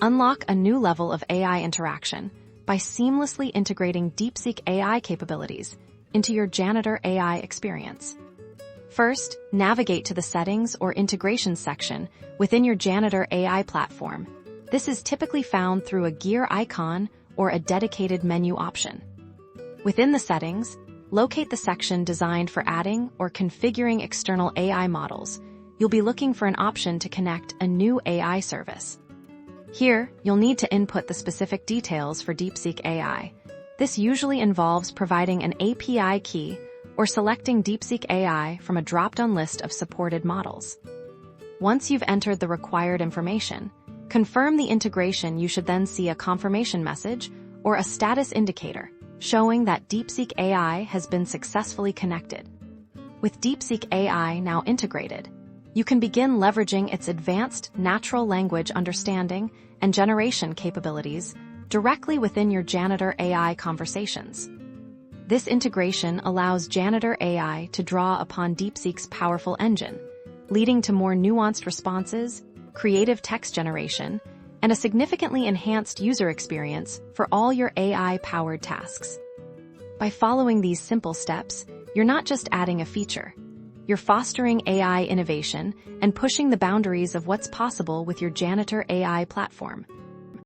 Unlock a new level of AI interaction by seamlessly integrating DeepSeek AI capabilities into your Janitor AI experience. First, navigate to the Settings or Integration section within your Janitor AI platform. This is typically found through a gear icon or a dedicated menu option. Within the settings, locate the section designed for adding or configuring external AI models. You'll be looking for an option to connect a new AI service. Here, you'll need to input the specific details for DeepSeek AI. This usually involves providing an API key or selecting DeepSeek AI from a drop-down list of supported models. Once you've entered the required information, confirm the integration. You should then see a confirmation message or a status indicator showing that DeepSeek AI has been successfully connected. With DeepSeek AI now integrated, you can begin leveraging its advanced natural language understanding and generation capabilities directly within your Janitor AI conversations. This integration allows Janitor AI to draw upon DeepSeek's powerful engine, leading to more nuanced responses, creative text generation, and a significantly enhanced user experience for all your AI-powered tasks. By following these simple steps, you're not just adding a feature. You're fostering AI innovation and pushing the boundaries of what's possible with your Janitor AI platform.